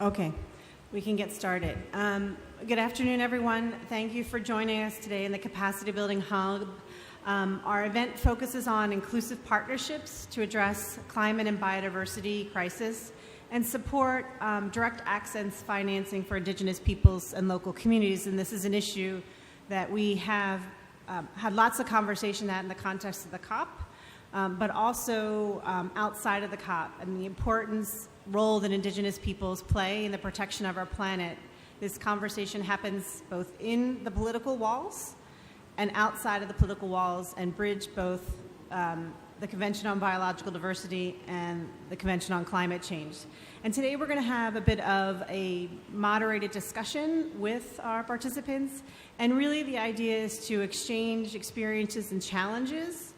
Okay, we can get started. Good afternoon, everyone. Thank you for joining us today in the Capacity Building Hub. Our event focuses on inclusive partnerships to address climate and biodiversity crisis and support direct access financing for Indigenous peoples and local communities. And this is an issue that we have had lots of conversation at in the context of the COP, but also outside of the COP, and the importance role that Indigenous peoples play in the protection of our planet. This conversation happens both in the political walls and outside of the political walls, and bridge both the Convention on Biological Diversity and the Convention on Climate Change. And today we're going to have a bit of a moderated discussion with our participants, and really the idea is to exchange experiences and challenges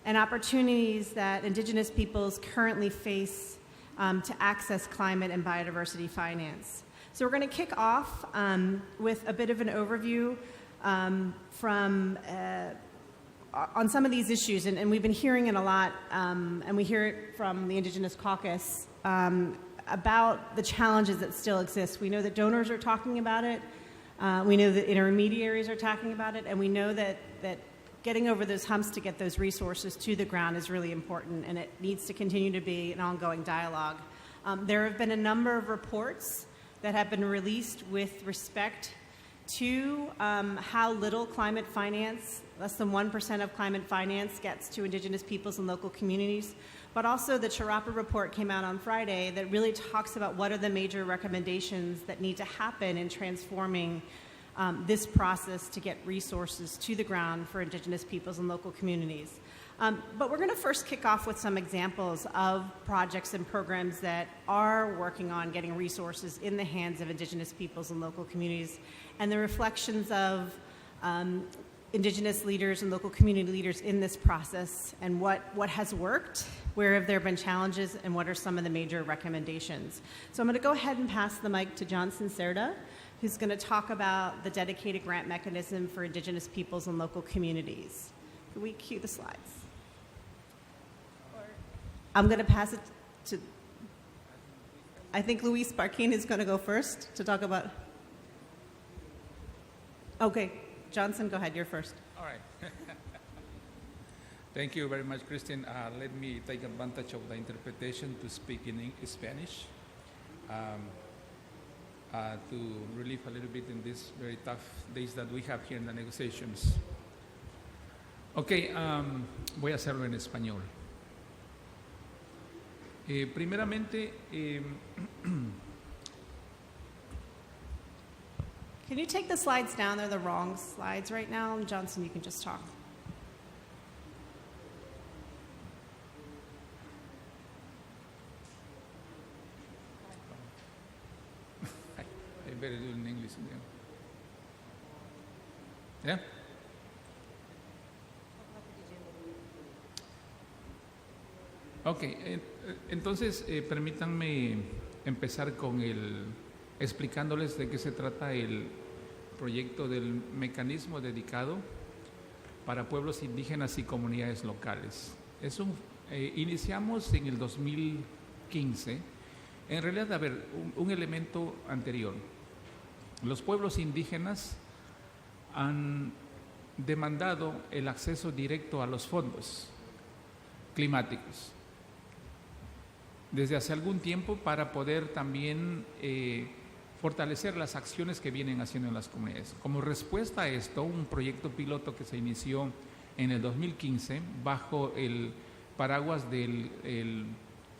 and opportunities that Indigenous peoples currently face to access climate and biodiversity finance. So we're going to kick off with a bit of an overview on some of these issues, and we've been hearing it a lot, and we hear it from the Indigenous Caucus about the challenges that still exist. We know that donors are talking about it, we know that intermediaries are talking about it, and we know that getting over those humps to get those resources to the ground is really important, and it needs to continue to be an ongoing dialogue. There have been a number of reports that have been released with respect to how little climate finance, less than 1% of climate finance gets to Indigenous peoples and local communities. But also the Charapa report came out on Friday that really talks about what are the major recommendations that need to happen in transforming this process to get resources to the ground for Indigenous peoples and local communities. But we're going to first kick off with some examples of projects and programs that are working on getting resources in the hands of Indigenous peoples and local communities, and the reflections of Indigenous leaders and local community leaders in this process, and what has worked, where have there been challenges, and what are some of the major recommendations. So I'm going to go ahead and pass the mic to Johnson Cerda, who's going to talk about the dedicated grant mechanism for Indigenous peoples and local communities. Can we cue the slides? I'm going to pass it to, I think Luis Barquin is going to go first to talk about. Okay, Johnson, go ahead, you're first. All right. Thank you very much, Christine. Let me take advantage of the interpretation to speak in Spanish to relieve a little bit in these very tough days that we have here in the negotiations. Ok, voy a hacerlo en español. Primeramente, Can you take the slides down? They're the wrong slides right now. Johnson, you can just talk. I better do it in English. Yeah? Ok, entonces permítanme empezar con explicándoles de qué se trata el proyecto del mecanismo dedicado para pueblos indígenas y comunidades locales. Iniciamos en el 2015, en realidad, a ver, un elemento anterior. Los pueblos indígenas han demandado el acceso directo a los fondos climáticos desde hace algún tiempo para poder también fortalecer las acciones que vienen haciendo en las comunidades. Como respuesta a esto, un proyecto piloto que se inició en el 2015 bajo el paraguas del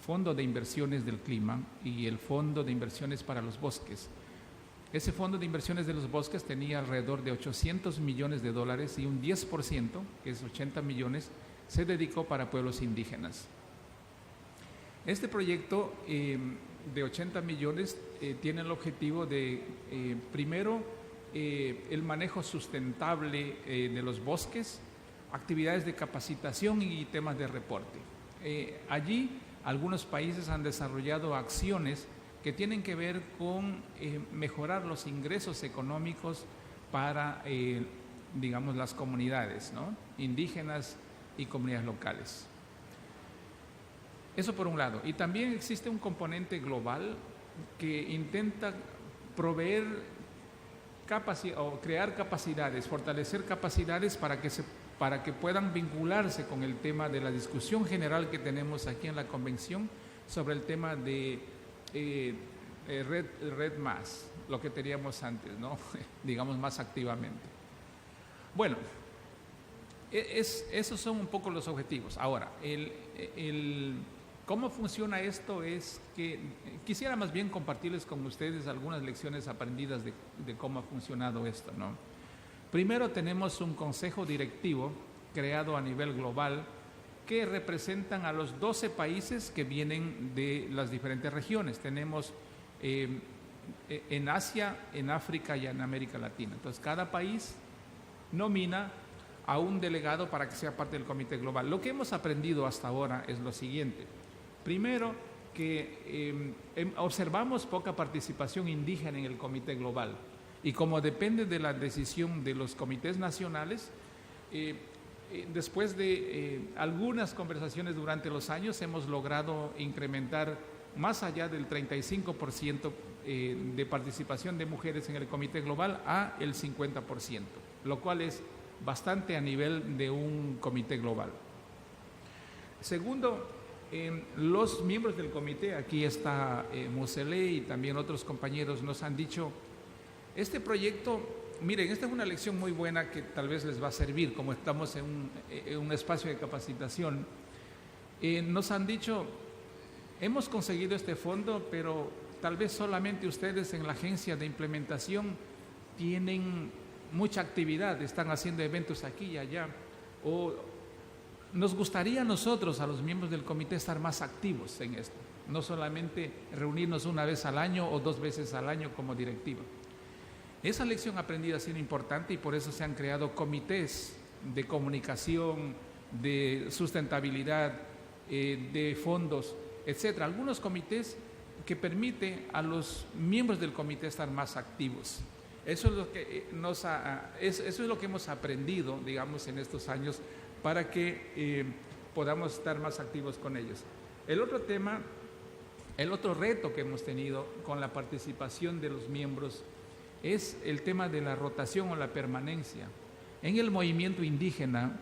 Fondo de Inversiones del Clima y el Fondo de Inversiones para los Bosques. Ese Fondo de Inversiones de los Bosques tenía alrededor de $800 millones y un 10%, que es 80 millones, se dedicó para pueblos indígenas. Este proyecto de 80 millones tiene el objetivo de, primero, el manejo sustentable de los bosques, actividades de capacitación y temas de reporte. Allí, algunos países han desarrollado acciones que tienen que ver con mejorar los ingresos económicos para, digamos, las comunidades, ¿no?, indígenas y comunidades locales. Eso por un lado. Y también existe un componente global que intenta proveer o crear capacidades, fortalecer capacidades para que puedan vincularse con el tema de la discusión general que tenemos aquí en la convención sobre el tema de red más, lo que teníamos antes, ¿no? Digamos más activamente. Bueno, esos son un poco los objetivos. Ahora, ¿cómo funciona esto? Es que quisiera más bien compartirles con ustedes algunas lecciones aprendidas de cómo ha funcionado esto, ¿no? Primero tenemos un consejo directivo creado a nivel global que representan a los 12 países que vienen de las diferentes regiones. Tenemos en Asia, en África y en América Latina. Entonces, cada país nomina a un delegado para que sea parte del comité global. Lo que hemos aprendido hasta ahora es lo siguiente. Primero, que observamos poca participación indígena en el comité global. Y como depende de la decisión de los comités nacionales, después de algunas conversaciones durante los años, hemos logrado incrementar más allá del 35% de participación de mujeres en el comité global a el 50%, lo cual es bastante a nivel de un comité global. Segundo, los miembros del comité, aquí está Musele y también otros compañeros, nos han dicho, este proyecto, miren, esta es una lección muy buena que tal vez les va a servir, como estamos en un espacio de capacitación. Nos han dicho, hemos conseguido este fondo, pero tal vez solamente ustedes en la agencia de implementación tienen mucha actividad, están haciendo eventos aquí y allá, o nos gustaría a nosotros, a los miembros del comité, estar más activos en esto, no solamente reunirnos una vez al año o 2 veces al año como directiva. Esa lección aprendida ha sido importante y por eso se han creado comités de comunicación, de sustentabilidad, de fondos, etcétera. Algunos comités que permiten a los miembros del comité estar más activos. Eso es lo que hemos aprendido, digamos, en estos años para que podamos estar más activos con ellos. El otro reto que hemos tenido con la participación de los miembros es el tema de la rotación o la permanencia. En el movimiento indígena,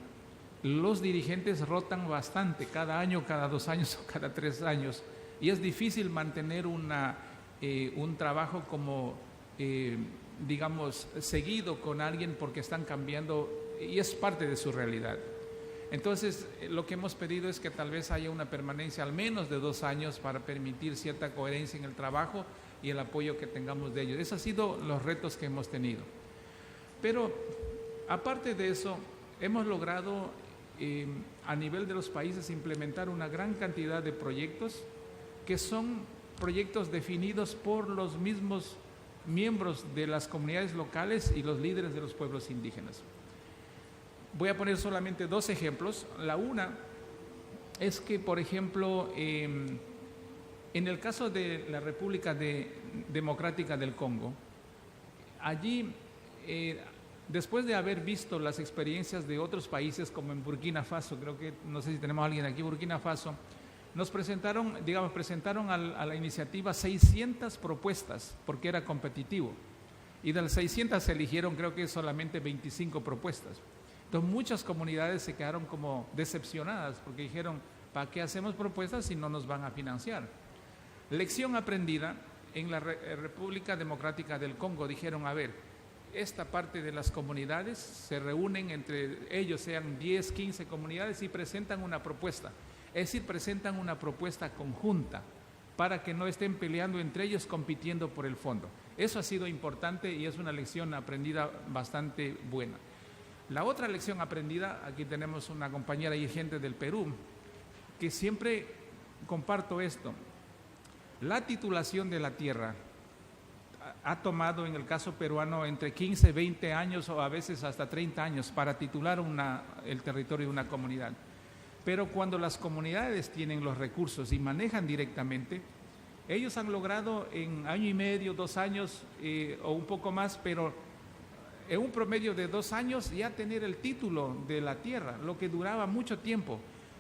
los dirigentes rotan bastante, cada año, cada 2 años o cada 3 años, y es difícil mantener un trabajo como, digamos, seguido con alguien porque están cambiando y es parte de su realidad. Entonces, lo que hemos pedido es que tal vez haya una permanencia al menos de 2 años para permitir cierta coherencia en el trabajo y el apoyo que tengamos de ellos. Esos han sido los retos que hemos tenido. Pero, aparte de eso, hemos logrado a nivel de los países implementar una gran cantidad de proyectos que son proyectos definidos por los mismos miembros de las comunidades locales y los líderes de los pueblos indígenas. Voy a poner solamente 2 ejemplos. La una es que, por ejemplo, en el caso de la República Democrática del Congo, allí, después de haber visto las experiencias de otros países como en Burkina Faso, creo que, no sé si tenemos a alguien aquí, Burkina Faso, nos presentaron a la iniciativa 600 propuestas porque era competitivo y de las 600 se eligieron creo que solamente 25 propuestas. Entonces muchas comunidades se quedaron como decepcionadas porque dijeron, ¿para qué hacemos propuestas si no nos van a financiar? Lección aprendida, en la República Democrática del Congo dijeron, a ver, esta parte de las comunidades se reúnen entre ellos, sean 10, 15 comunidades y presentan una propuesta. Es decir, presentan una propuesta conjunta para que no estén peleando entre ellos compitiendo por el fondo. Eso ha sido importante y es una lección aprendida bastante buena. La otra lección aprendida, aquí tenemos una compañera y gente del Perú, que siempre comparto esto. La titulación de la tierra ha tomado en el caso peruano entre 15, 20 años o a veces hasta 30 años para titular el territorio de una comunidad. Pero cuando las comunidades tienen los recursos y manejan directamente, ellos han logrado en 1 año y medio, 2 años o un poco más, pero en un promedio de 2 años ya tener el título de la tierra, lo que duraba mucho tiempo.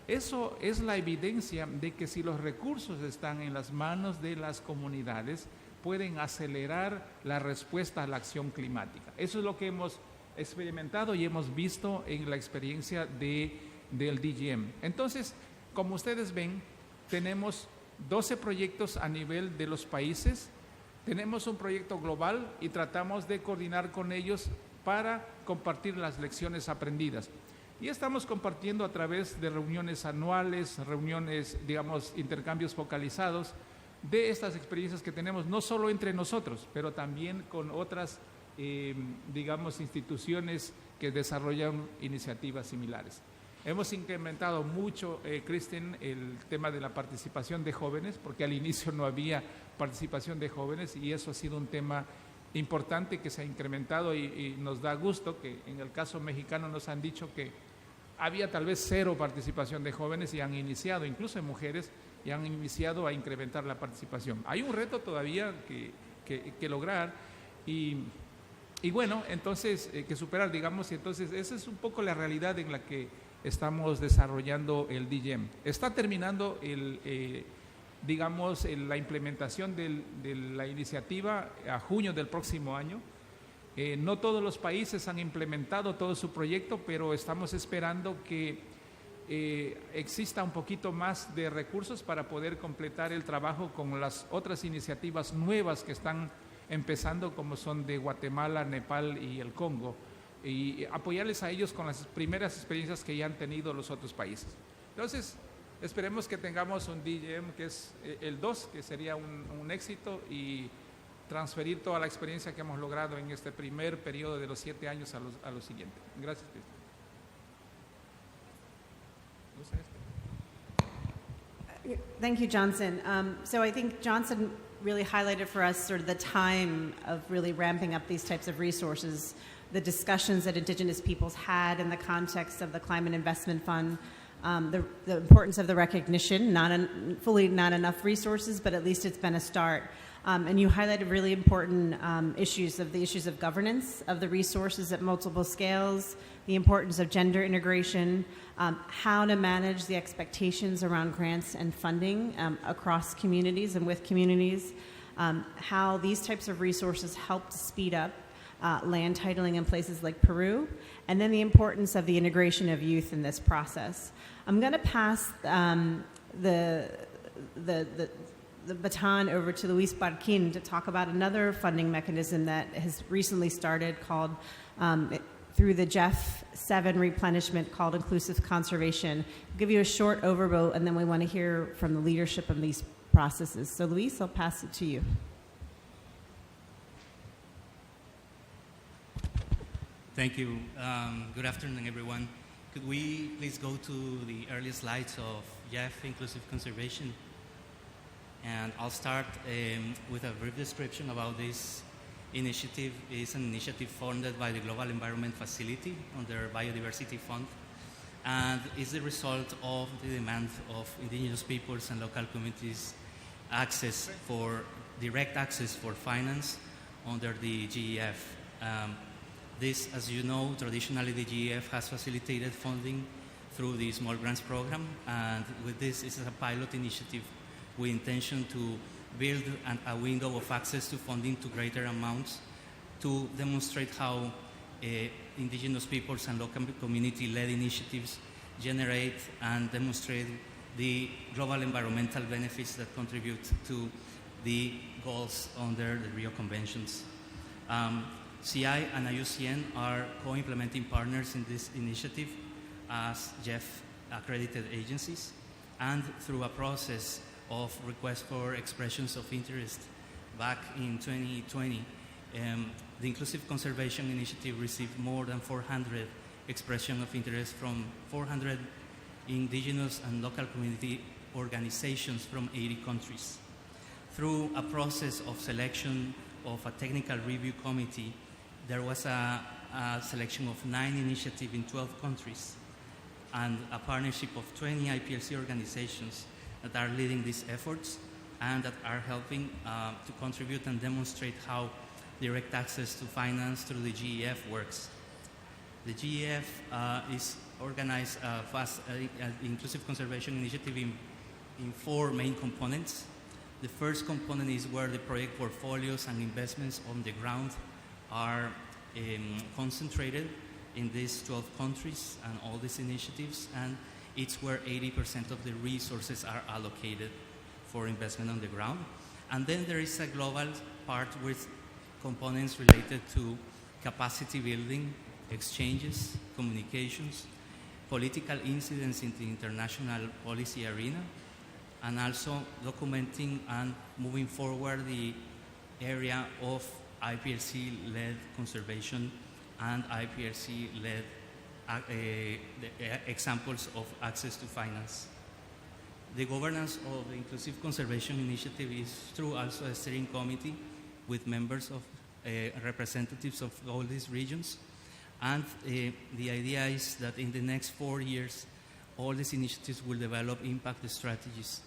Eso es la evidencia de que si los recursos están en las manos de las comunidades, pueden acelerar la respuesta a la acción climática. Eso es lo que hemos experimentado y hemos visto en la experiencia del DGM. Entonces, como ustedes ven, tenemos 12 proyectos a nivel de los países, tenemos un proyecto global y tratamos de coordinar con ellos para compartir las lecciones aprendidas. Y estamos compartiendo a través de reuniones anuales, reuniones, digamos, intercambios focalizados de estas experiencias que tenemos, no solo entre nosotros, pero también con otras, digamos, instituciones que desarrollan iniciativas similares. Hemos incrementado mucho, Kristen, el tema de la participación de jóvenes, porque al inicio no había participación de jóvenes y eso ha sido un tema importante que se ha incrementado y nos da gusto que en el caso mexicano nos han dicho que había tal vez 0 participación de jóvenes y han iniciado, incluso en mujeres, y han iniciado a incrementar la participación. Hay un reto todavía que lograr y bueno, entonces, que superar, digamos, y entonces esa es un poco la realidad en la que estamos desarrollando el DGM. Está terminando digamos, la implementación de la iniciativa a junio del próximo año. No todos los países han implementado todo su proyecto, pero estamos esperando que exista un poquito más de recursos para poder completar el trabajo con las otras iniciativas nuevas que están empezando, como son de Guatemala, Nepal y el Congo, y apoyarles a ellos con las primeras experiencias que ya han tenido los otros países. Entonces, esperemos que tengamos un DGM que es el 2, que sería un éxito, y transferir toda la experiencia que hemos logrado en este primer periodo de los 7 años a lo siguiente. Gracias, Cristian. Thank you, Johnson. So I think Johnson really highlighted for us sort of the time of really ramping up these types of resources, the discussions that Indigenous peoples had in the context of the Climate Investment Fund, the importance of the recognition, fully not enough resources, but at least it's been a start. And you highlighted really important issues of governance of the resources at multiple scales, the importance of gender integration, how to manage the expectations around grants and funding across communities and with communities, how these types of resources help to speed up land titling in places like Peru, and then the importance of the integration of youth in this process. I'm going to pass the baton over to Luis Barquin to talk about another funding mechanism that has recently started called, through the Jeff 7 replenishment, called Inclusive Conservation. I'll give you a short overview, and then we want to hear from the leadership of these processes. So Luis, I'll pass it to you. Thank you. Good afternoon, everyone. Could we please go to the early slides of Jeff Inclusive Conservation? And I'll start with a brief description about this initiative. It's an initiative funded by the Global Environment Facility under Biodiversity Fund, and is the result of the demand of indigenous peoples and local communities direct access for finance under the GEF. This, as you know, traditionally the GEF has facilitated funding through the Small Grants Program, and with this is a pilot initiative with intention to build a window of access to funding to greater amounts to demonstrate how indigenous peoples and local community-led initiatives generate and demonstrate the global environmental benefits that contribute to the goals under the Rio Conventions. CI and IUCN are co-implementing partners in this initiative as GEF accredited agencies, and through a process of request for expressions of interest back in 2020, the Inclusive Conservation Initiative received more than 400 expressions of interest from 400 indigenous and local community organizations from 80 countries. Through a process of selection of a technical review committee, there was a selection of 9 initiatives in 12 countries and a partnership of 20 IPLC organizations that are leading these efforts and that are helping to contribute and demonstrate how direct access to finance through the GEF works. The GEF is organized inclusive conservation initiative in 4 main components. The first component is where the project portfolios and investments on the ground are concentrated in these 12 countries and all these initiatives, and it's where 80% of the resources are allocated for investment on the ground. And then there is a global part with components related to capacity building, exchanges, communications, political incidents in the international policy arena, and also documenting and moving forward the area of IPRC-led conservation and IPRC-led examples of access to finance. The governance of the Inclusive Conservation Initiative is through also a steering committee with members of representatives of all these regions. And the idea is that in the next 4 years, all these initiatives will develop impact strategies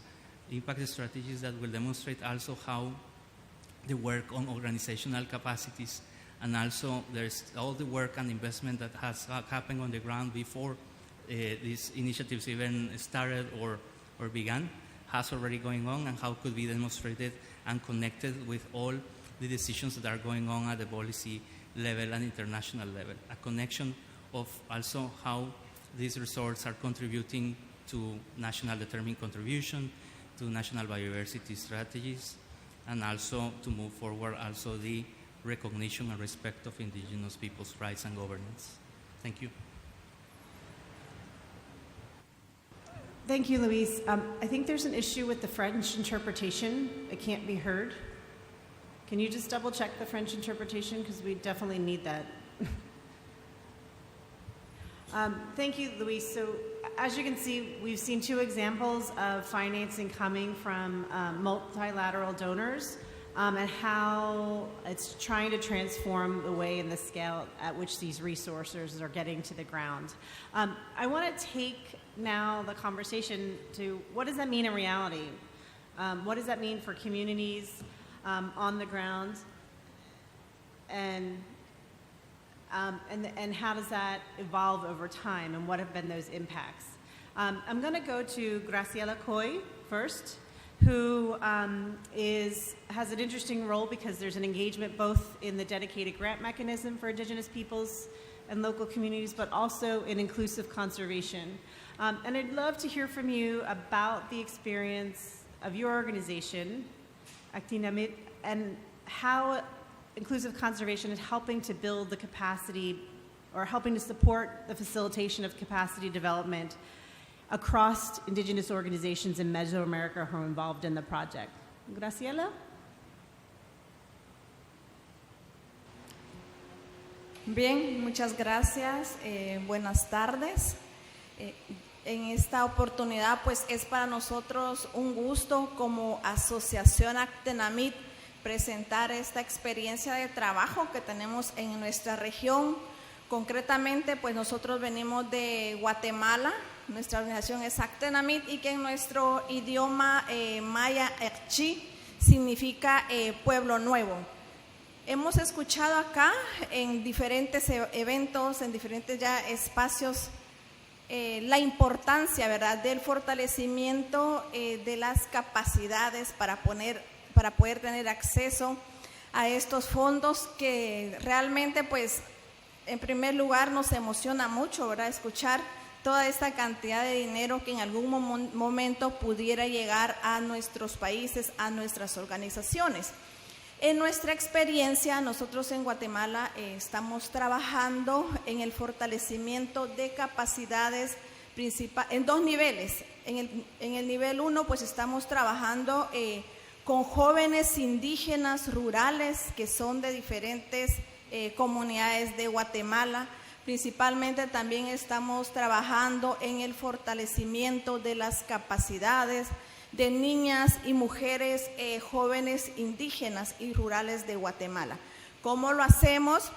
that will demonstrate also how the work on organizational capacities, and also there's all the work and investment that has happened on the ground before these initiatives even started or began, has already going on, and how could be demonstrated and connected with all the decisions that are going on at the policy level and international level. A connection of also how these resorts are contributing to national determined contribution, to national biodiversity strategies, and also to move forward also the recognition and respect of indigenous people's rights and governance. Thank you. Thank you, Luis. I think there's an issue with the French interpretation. It can't be heard. Can you just double check the French interpretation? Because we definitely need that. Thank you, Luis. So as you can see, we've seen 2 examples of financing coming from multilateral donors and how it's trying to transform the way and the scale at which these resources are getting to the ground. I want to take now the conversation to what does that mean in reality? What does that mean for communities on the ground? And how does that evolve over time, and what have been those impacts? I'm going to go to Graciela Coy first, who has an interesting role because there's an engagement both in the dedicated grant mechanism for Indigenous peoples and local communities, but also in inclusive conservation. And I'd love to hear from you about the experience of your organization, Actinamit, and how inclusive conservation is helping to build the capacity or helping to support the facilitation of capacity development across Indigenous organizations in Mesoamerica who are involved in the project. Graciela? Bien, muchas gracias. Buenas tardes. En esta oportunidad, pues es para nosotros un gusto como Asociación Actenamit presentar esta experiencia de trabajo que tenemos en nuestra región. Concretamente, pues nosotros venimos de Guatemala, nuestra organización es Actenamit, y que en nuestro idioma maya Erchi significa pueblo nuevo. Hemos escuchado acá en diferentes eventos, en diferentes ya espacios, la importancia, ¿verdad?, del fortalecimiento de las capacidades para poder tener acceso a estos fondos que realmente, pues, en primer lugar nos emociona mucho, ¿verdad?, escuchar toda esta cantidad de dinero que en algún momento pudiera llegar a nuestros países, a nuestras organizaciones. En nuestra experiencia, nosotros en Guatemala estamos trabajando en el fortalecimiento de capacidades en 2 niveles. En el nivel 1, pues estamos trabajando con jóvenes indígenas rurales que son de diferentes comunidades de Guatemala. Principalmente también estamos trabajando en el fortalecimiento de las capacidades de niñas y mujeres jóvenes indígenas y rurales de Guatemala. ¿Cómo lo hacemos?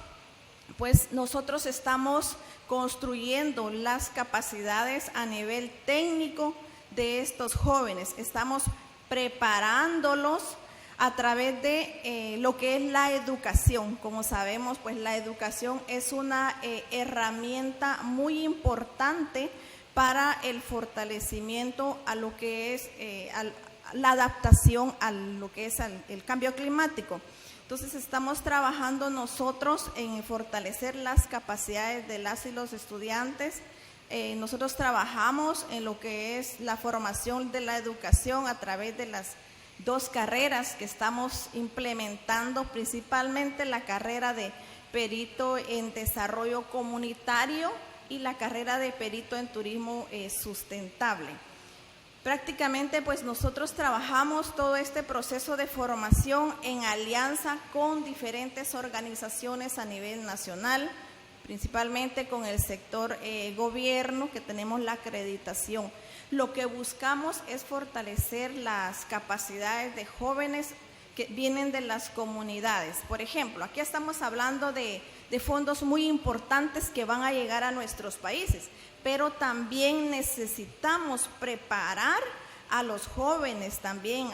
Pues nosotros estamos construyendo las capacidades a nivel técnico de estos jóvenes. Estamos preparándolos a través de lo que es la educación. Como sabemos, pues la educación es una herramienta muy importante para el fortalecimiento a lo que es la adaptación a lo que es el cambio climático. Entonces estamos trabajando nosotros en fortalecer las capacidades de las y los estudiantes. Nosotros trabajamos en lo que es la formación de la educación a través de las 2 carreras que estamos implementando, principalmente la carrera de perito en desarrollo comunitario y la carrera de perito en turismo sustentable. Prácticamente pues nosotros trabajamos todo este proceso de formación en alianza con diferentes organizaciones a nivel nacional, principalmente con el sector gobierno, que tenemos la acreditación. Lo que buscamos es fortalecer las capacidades de jóvenes que vienen de las comunidades. Por ejemplo, aquí estamos hablando de fondos muy importantes que van a llegar a nuestros países, pero también necesitamos preparar a los jóvenes también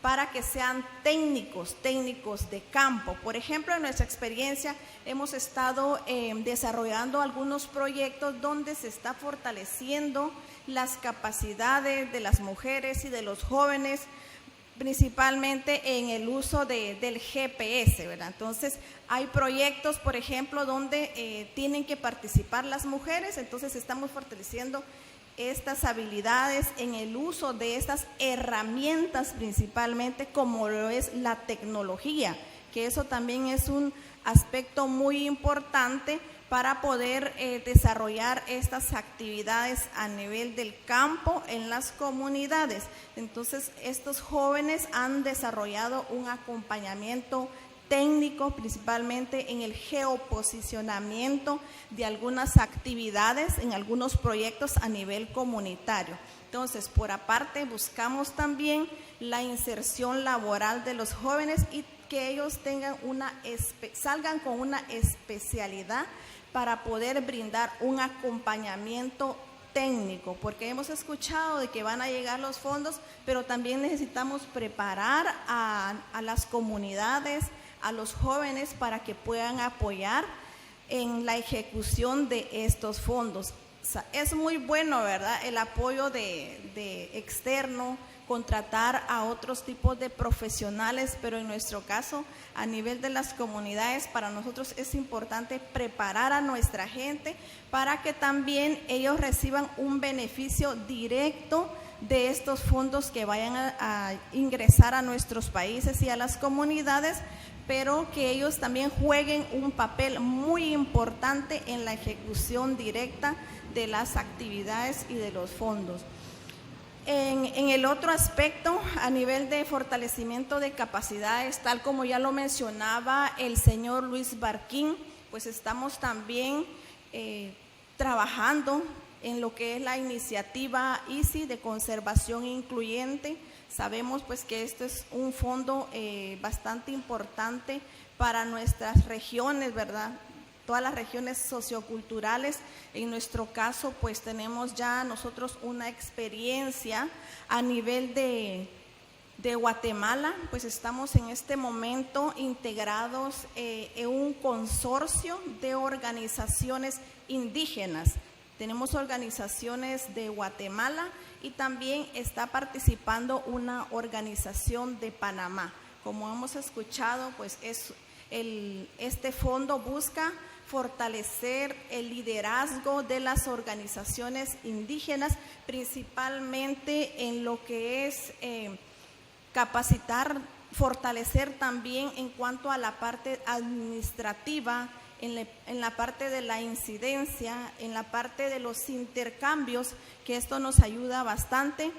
para que sean técnicos de campo. Por ejemplo, en nuestra experiencia hemos estado desarrollando algunos proyectos donde se está fortaleciendo las capacidades de las mujeres y de los jóvenes, principalmente en el uso del GPS, ¿verdad? Entonces, hay proyectos, por ejemplo, donde tienen que participar las mujeres, entonces estamos fortaleciendo estas habilidades en el uso de estas herramientas, principalmente como lo es la tecnología, que eso también es un aspecto muy importante para poder desarrollar estas actividades a nivel del campo en las comunidades. Entonces, estos jóvenes han desarrollado un acompañamiento técnico, principalmente en el geoposicionamiento de algunas actividades, en algunos proyectos a nivel comunitario. Entonces, por aparte, buscamos también la inserción laboral de los jóvenes y que ellos tengan salgan con una especialidad para poder brindar un acompañamiento técnico, porque hemos escuchado de que van a llegar los fondos, pero también necesitamos preparar a las comunidades, a los jóvenes para que puedan apoyar en la ejecución de estos fondos. O sea, es muy bueno, ¿verdad?, el apoyo de externo, contratar a otros tipos de profesionales, pero en nuestro caso, a nivel de las comunidades, para nosotros es importante preparar a nuestra gente para que también ellos reciban un beneficio directo de estos fondos que vayan a ingresar a nuestros países y a las comunidades, pero que ellos también jueguen un papel muy importante en la ejecución directa de las actividades y de los fondos. En el otro aspecto, a nivel de fortalecimiento de capacidades, tal como ya lo mencionaba el señor Luis Barquín, pues estamos también trabajando en lo que es la iniciativa ICI de conservación incluyente. Sabemos pues que este es un fondo bastante importante para nuestras regiones, ¿verdad?, todas las regiones socioculturales. En nuestro caso, pues tenemos ya nosotros una experiencia a nivel de Guatemala, pues estamos en este momento integrados en un consorcio de organizaciones indígenas. Tenemos organizaciones de Guatemala y también está participando una organización de Panamá. Como hemos escuchado, pues este fondo busca fortalecer el liderazgo de las organizaciones indígenas, principalmente en lo que es capacitar, fortalecer también en cuanto a la parte administrativa, en la parte de la incidencia, en la parte de los intercambios, que esto nos ayuda bastante.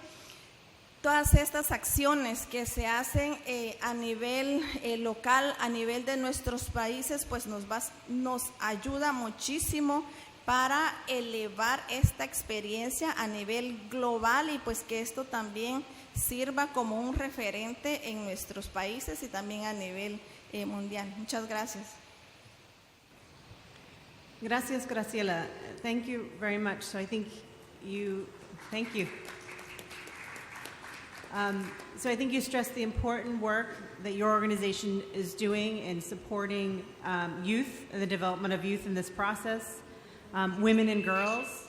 Todas estas acciones que se hacen a nivel local, a nivel de nuestros países, pues nos ayuda muchísimo para elevar esta experiencia a nivel global y pues que esto también sirva como un referente en nuestros países y también a nivel mundial. Muchas gracias. Gracias, Graciela. Thank you very much. So I think thank you. So I think you stressed the important work that your organization is doing in supporting youth and the development of youth in this process, women and girls,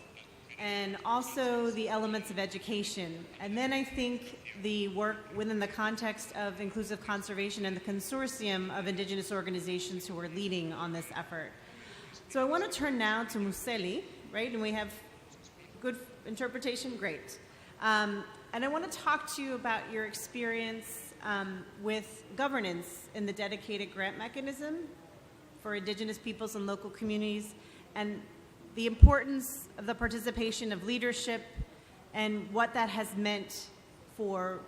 and also the elements of education. And then I think the work within the context of inclusive conservation and the consortium of Indigenous organizations who are leading on this effort. So I want to turn now to Museli, right? And we have good interpretation, great. And I want to talk to you about your experience with governance in the dedicated grant mechanism for Indigenous peoples and local communities, and the importance of the participation of leadership and what that has meant for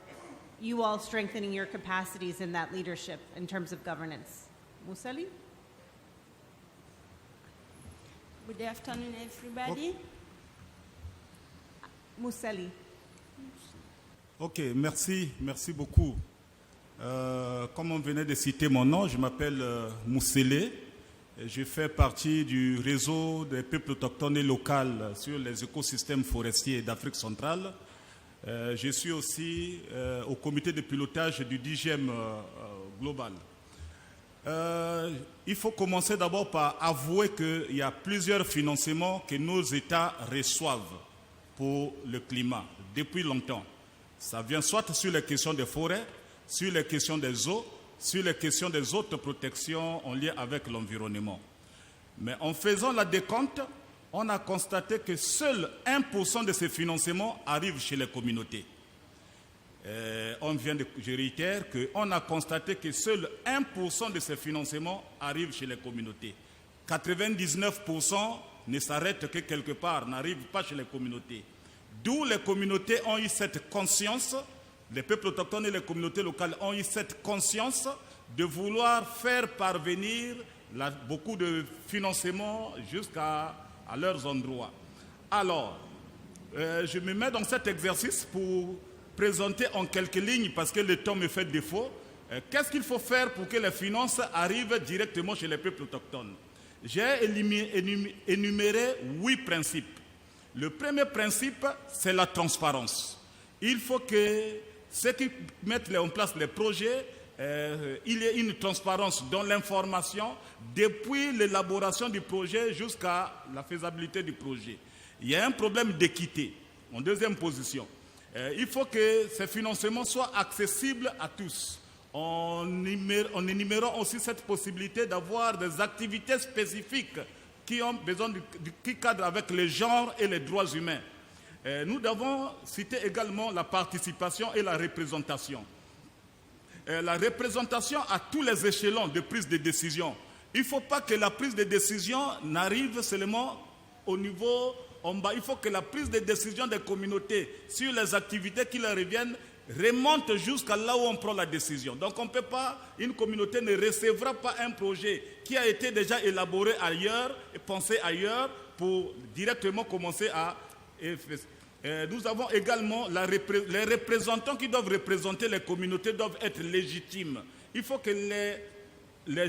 you all strengthening your capacities in that leadership in terms of governance. Museli? Good afternoon, everybody. Museli. Ok, merci beaucoup. Comme on venait de citer mon nom, je m'appelle Musele. Je fais partie du réseau des peuples autochtones et locaux sur les écosystèmes forestiers d'Afrique centrale. Je suis aussi au comité de pilotage du DGM global. Il faut commencer d'abord par avouer qu'il y a plusieurs financements que nos États reçoivent pour le climat depuis longtemps. Ça vient soit sur les questions des forêts, sur les questions des eaux, sur les questions des autres protections en lien avec l'environnement. Mais en faisant la décompte, on a constaté que seul 1% de ces financements arrivent chez les communautés. Je réitère qu'on a constaté que seul 1% de ces financements arrivent chez les communautés. 99% ne s'arrêtent que quelque part, n'arrivent pas chez les communautés. D'où les communautés ont eu cette conscience, les peuples autochtones et les communautés locales ont eu cette conscience de vouloir faire parvenir beaucoup de financements jusqu'à leurs endroits. Alors, je me mets dans cet exercice pour présenter en quelques lignes, parce que le temps me fait défaut, qu'est-ce qu'il faut faire pour que les finances arrivent directement chez les peuples autochtones. J'ai énuméré 8 principes. Le premier principe, c'est la transparence. Il faut que ceux qui mettent en place les projets, il y ait une transparence dans l'information depuis l'élaboration du projet jusqu'à la faisabilité du projet. Il y a un problème d'équité. En deuxième position, il faut que ces financements soient accessibles à tous. En énumérant aussi cette possibilité d'avoir des activités spécifiques qui ont besoin qui cadrent avec les genres et les droits humains. Nous devons citer également la participation et la représentation. La représentation à tous les échelons de prise de décision. Il ne faut pas que la prise de décision n'arrive seulement au niveau en bas. Il faut que la prise de décision des communautés sur les activités qui leur reviennent remonte jusqu'à là où on prend la décision. Donc on ne peut pas, une communauté ne recevra pas un projet qui a été déjà élaboré ailleurs et pensé ailleurs pour directement commencer à... Nous avons également les représentants qui doivent représenter les communautés doivent être légitimes. Il faut que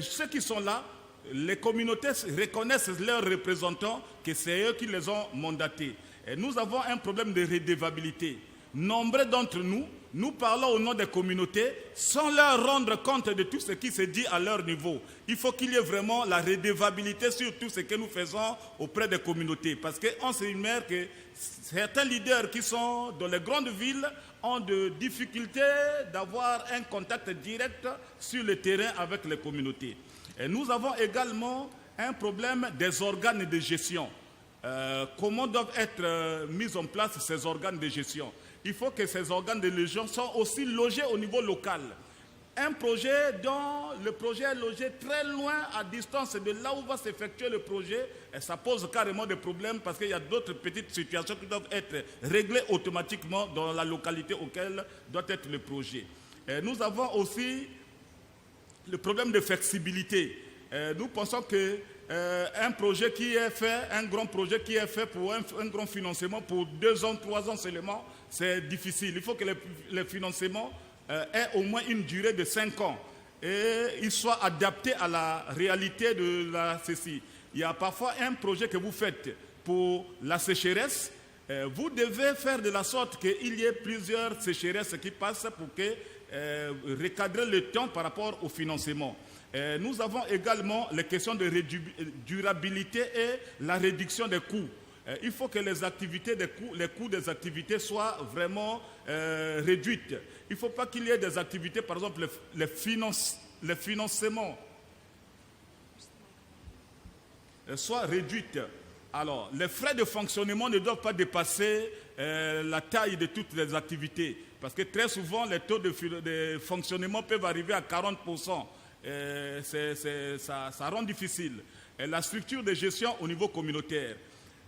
ceux qui sont là, les communautés reconnaissent leurs représentants, que c'est eux qui les ont mandatés. Et nous avons un problème de redevabilité. Nombreux d'entre nous, nous parlons au nom des communautés sans leur rendre compte de tout ce qui se dit à leur niveau. Il faut qu'il y ait vraiment la redevabilité sur tout ce que nous faisons auprès des communautés. Parce qu'on se remarque que certains leaders qui sont dans les grandes villes ont de difficultés d'avoir un contact direct sur le terrain avec les communautés. Et nous avons également un problème des organes de gestion. Comment doivent être mis en place ces organes de gestion? Il faut que ces organes de gestion soient aussi logés au niveau local. Un projet dont le projet est logé très loin à distance de là où va s'effectuer le projet, et ça pose carrément des problèmes parce qu'il y a d'autres petites situations qui doivent être réglées automatiquement dans la localité auquel doit être le projet. Et nous avons aussi le problème de flexibilité. Nous pensons que un projet qui est fait, un grand projet qui est fait pour un grand financement pour 2 ans, 3 ans seulement, c'est difficile. Il faut que les financements aient au moins une durée de 5 ans et ils soient adaptés à la réalité de ceci. Il y a parfois un projet que vous faites pour la sécheresse, Vous devez faire de la sorte qu'il y ait plusieurs sécheresses qui passent pour que recadrer le temps par rapport au financement. Nous avons également les questions de durabilité et la réduction des coûts. Il faut que les coûts des activités soient vraiment réduites. Il ne faut pas qu'il y ait des activités, par exemple les financements soient réduites. Alors, les frais de fonctionnement ne doivent pas dépasser la taille de toutes les activités. Parce que très souvent, les taux de fonctionnement peuvent arriver à 40%. Ça rend difficile. Et la structure de gestion au niveau communautaire.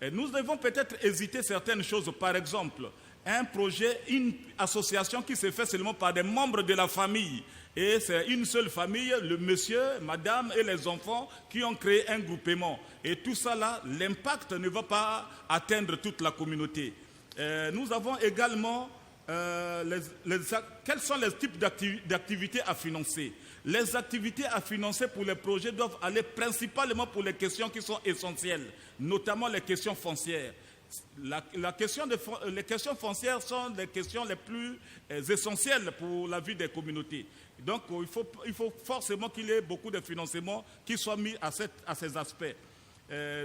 Et nous devons peut-être hésiter certaines choses. Par exemple, un projet, une association qui se fait seulement par des membres de la famille. Et c'est une seule famille, le monsieur, madame et les enfants qui ont créé un groupement. Et tout ça là, l'impact ne va pas atteindre toute la communauté. Nous avons également quels sont les types d'activités à financer. Les activités à financer pour les projets doivent aller principalement pour les questions qui sont essentielles, notamment les questions foncières. Les questions foncières sont les questions les plus essentielles pour la vie des communautés. Donc, il faut forcément qu'il y ait beaucoup de financements qui soient mis à ces aspects.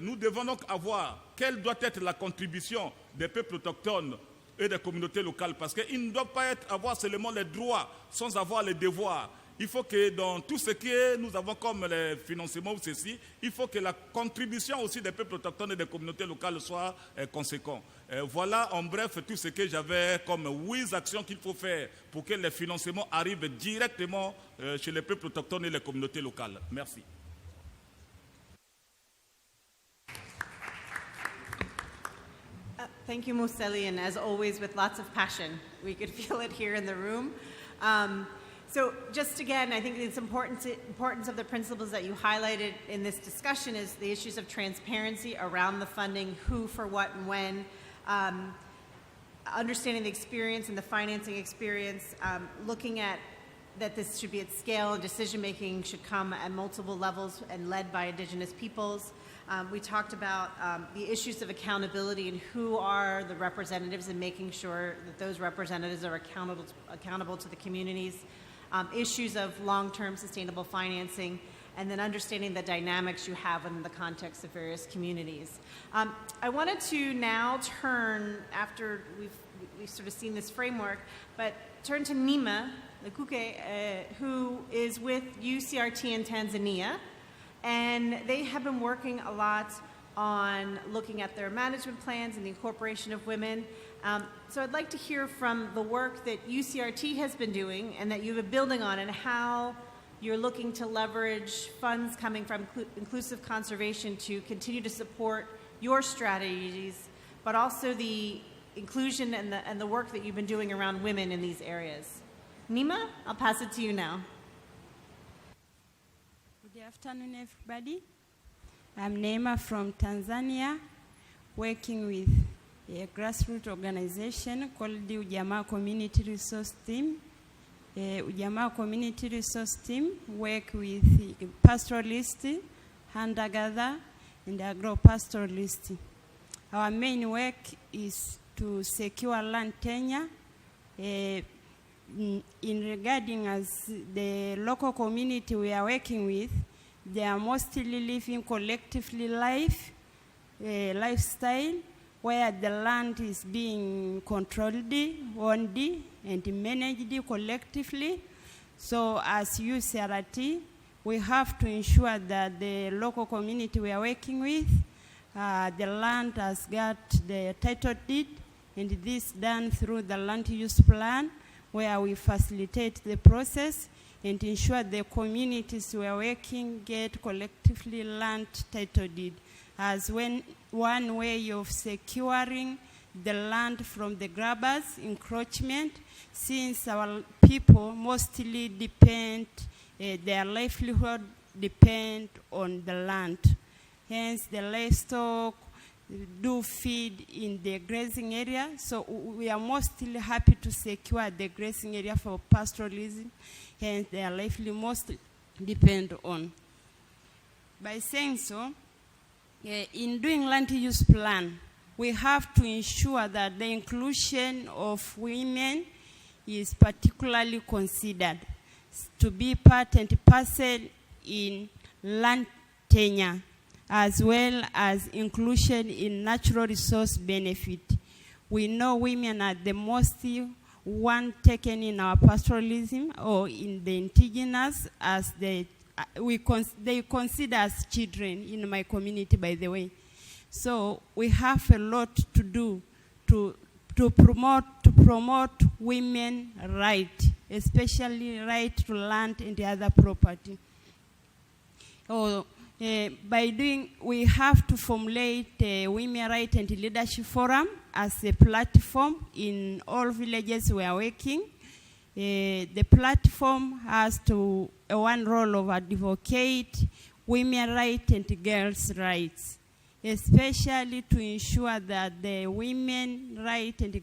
Nous devons donc avoir quelle doit être la contribution des peuples autochtones et des communautés locales, parce qu'ils ne doivent pas avoir seulement les droits sans avoir les devoirs. Il faut que dans tout ce que nous avons comme les financements ou ceci, il faut que la contribution aussi des peuples autochtones et des communautés locales soit conséquente. Voilà en bref tout ce que j'avais comme 8 actions qu'il faut faire pour que les financements arrivent directement chez les peuples autochtones et les communautés locales. Merci. Thank you, Moseli, and as always, with lots of passion. We could feel it here in the room. So just again, I think it's importance of the principles that you highlighted in this discussion is the issues of transparency around the funding, who, for what, and when, understanding the experience and the financing experience, looking at that this should be at scale, and decision-making should come at multiple levels and led by Indigenous peoples. We talked about the issues of accountability and who are the representatives and making sure that those representatives are accountable to the communities. Issues of long-term sustainable financing, and then understanding the dynamics you have in the context of various communities. I wanted to now turn, after we've sort of seen this framework, but turn to Nima Lekuke, who is with UCRT in Tanzania, and they have been working a lot on looking at their management plans and the incorporation of women. So I'd like to hear from the work that UCRT has been doing and that you've been building on, and how you're looking to leverage funds coming from inclusive conservation to continue to support your strategies, but also the inclusion and the work that you've been doing around women in these areas. Nima, I'll pass it to you now. Good afternoon, everybody. I'm Neema from Tanzania, working with a grassroots organization called the Ujamaa Community Resource Team. Ujamaa Community Resource Team work with pastoralists, hunter-gatherer, and agro-pastoralists. Our main work is to secure land tenure in regarding as the local community we are working with. They are mostly living collectively lifestyle, where the land is being controlled, owned, and managed collectively. So as UCRT, we have to ensure that the local community we are working with, the land has got the title deed, and this done through the land use plan, where we facilitate the process and ensure the communities we are working get collectively land title deed as one way of securing the land from the grabbers' encroachment, since our people mostly depend, their livelihood depend on the land. Hence, the livestock do feed in the grazing area, so we are mostly happy to secure the grazing area for pastoralism, hence their livelihood mostly depend on. By saying so, in doing land use plan, we have to ensure that the inclusion of women is particularly considered to be part and parcel in land tenure, as well as inclusion in natural resource benefit. We know women are the most one taken in our pastoralism or in the indigenous as they consider as children in my community, by the way. So we have a lot to do to promote women right, especially right to land and the other property. We have to formulate a Women Right and Leadership Forum as a platform in all villages we are working. The platform has one role of advocate women rights and girls' rights, especially to ensure that the women rights and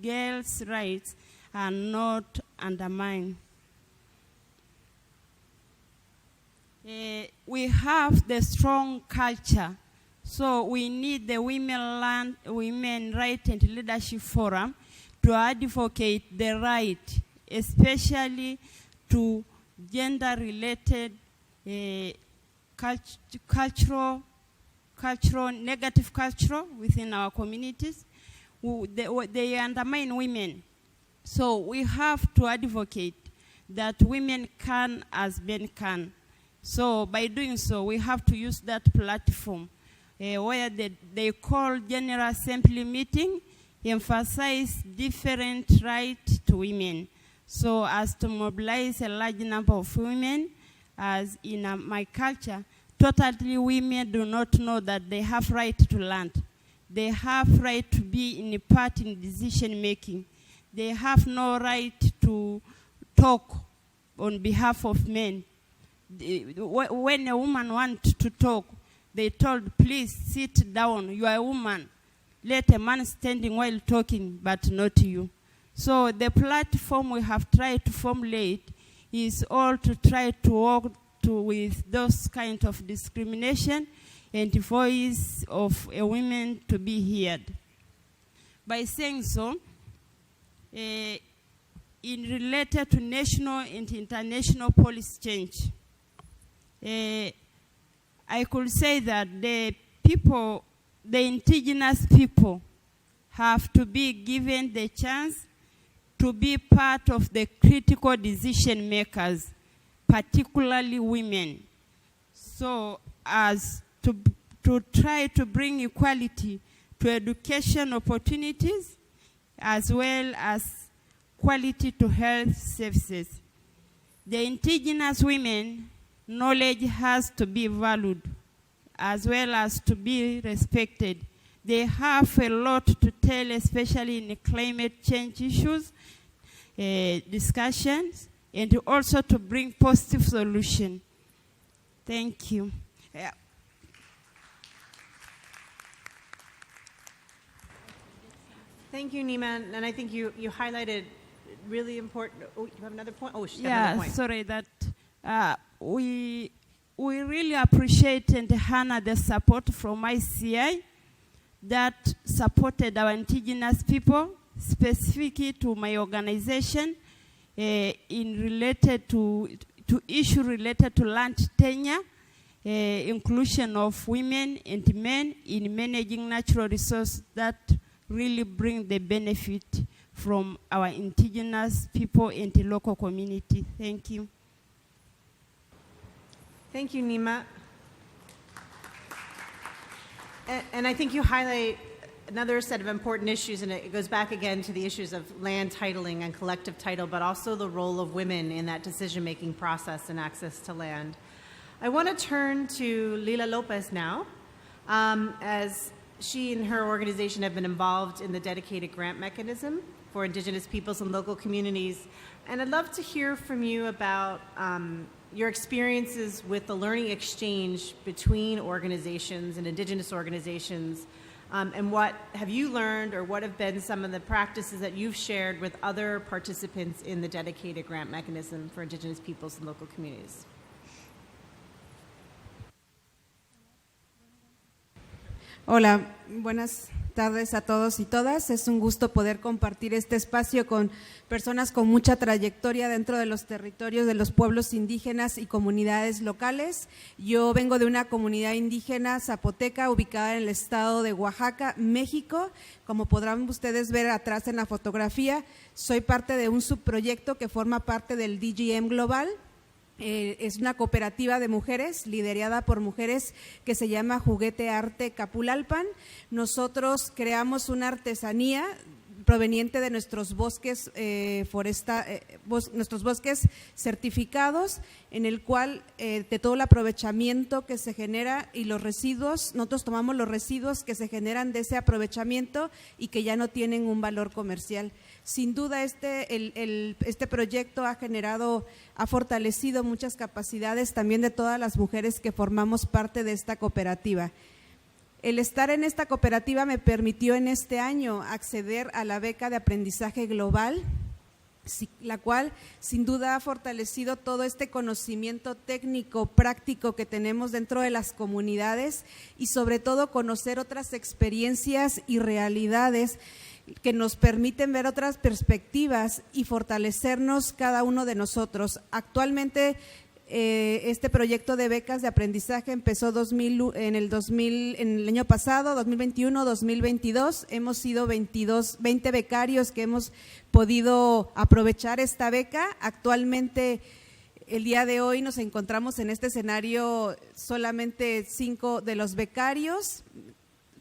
girls' rights are not undermined. We have the strong culture, so we need the Women Right and Leadership Forum to advocate the right, especially to gender-related negative culture within our communities. They undermine women. So we have to advocate that women can as men can. So by doing so, we have to use that platform where they call General Assembly meeting, emphasize different rights to women, so as to mobilize a large number of women. As in my culture, totally women do not know that they have right to land. They have right to be in a part in decision making. They have no right to talk on behalf of men. When a woman wants to talk, they told, please sit down, you are a woman. Let a man standing while talking, but not you. So the platform we have tried to formulate is all to try to work with those kind of discrimination and the voice of a woman to be heard. By saying so, in related to national and international policy change, I could say that the indigenous people have to be given the chance to be part of the critical decision makers, particularly women, so as to try to bring equality to education opportunities as well as quality to health services. The indigenous women knowledge has to be valued as well as to be respected. They have a lot to tell, especially in the climate change issues, discussions, and also to bring positive solution. Thank you. Yeah. Thank you, Nima. And I think you highlighted really important. Oh, you have another point? Oh, she had Yeah, another point. sorry that we really appreciate and honor the support from ICI that supported our indigenous people, specifically to my organization, in related to issue related to land tenure, inclusion of women and men in managing natural resources that really bring the benefit from our indigenous people and the local community. Thank you. Thank you, Nima. And I think you highlight another set of important issues, and it goes back again to the issues of land titling and collective title, but also the role of women in that decision-making process and access to land. I want to turn to Lila Lopez now, as she and her organization have been involved in the dedicated grant mechanism for Indigenous peoples and local communities. And I'd love to hear from you about your experiences with the learning exchange between organizations and Indigenous organizations, and what have you learned, or what have been some of the practices that you've shared with other participants in the dedicated grant mechanism for Indigenous peoples and local communities? Hola, buenas tardes a todos y todas. Es un gusto poder compartir este espacio con personas con mucha trayectoria dentro de los territorios de los pueblos indígenas y comunidades locales. Yo vengo de una comunidad indígena zapoteca ubicada en el estado de Oaxaca, México. Como podrán ustedes ver atrás en la fotografía, soy parte de un subproyecto que forma parte del DGM Global. Es una cooperativa de mujeres, liderada por mujeres, que se llama Juguete Arte Capulalpan. Nosotros creamos una artesanía proveniente de nuestros bosques nuestros bosques certificados, en el cual de todo el aprovechamiento que se genera y los residuos, nosotros tomamos los residuos que se generan de ese aprovechamiento y que ya no tienen un valor comercial. Sin duda este proyecto ha fortalecido muchas capacidades también de todas las mujeres que formamos parte de esta cooperativa. El estar en esta cooperativa me permitió en este año acceder a la beca de aprendizaje global, la cual sin duda ha fortalecido todo este conocimiento técnico, práctico que tenemos dentro de las comunidades y sobre todo conocer otras experiencias y realidades que nos permiten ver otras perspectivas y fortalecernos cada uno de nosotros. Actualmente este proyecto de becas de aprendizaje empezó en el año pasado, 2021-2022. Hemos sido 20 becarios que hemos podido aprovechar esta beca. Actualmente, el día de hoy nos encontramos en este escenario solamente 5 de los becarios.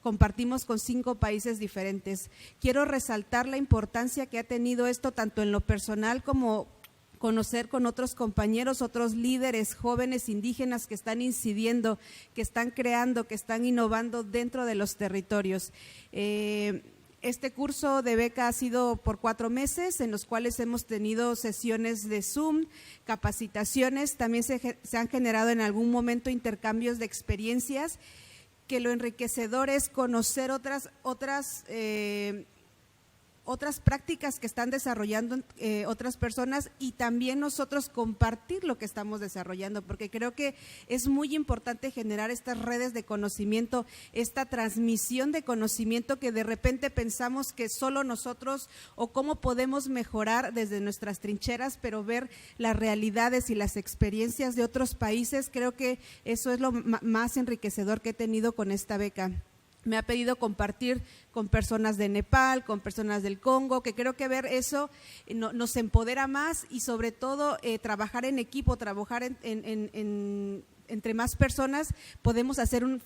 Compartimos con 5 países diferentes. Quiero resaltar la importancia que ha tenido esto tanto en lo personal como conocer con otros compañeros, otros líderes jóvenes indígenas que están incidiendo, que están creando, que están innovando dentro de los territorios. Este curso de beca ha sido por 4 meses, en los cuales hemos tenido sesiones de Zoom, capacitaciones, también se han generado en algún momento intercambios de experiencias, que lo enriquecedor es conocer otras prácticas que están desarrollando otras personas y también nosotros compartir lo que estamos desarrollando, porque creo que es muy importante generar estas redes de conocimiento, esta transmisión de conocimiento que de repente pensamos que solo nosotros o cómo podemos mejorar desde nuestras trincheras, pero ver las realidades y las experiencias de otros países. Creo que eso es lo más enriquecedor que he tenido con esta beca. Me ha pedido compartir con personas de Nepal, con personas del Congo, que creo que ver eso nos empodera más y sobre todo trabajar en equipo, trabajar entre más personas, podemos hacer un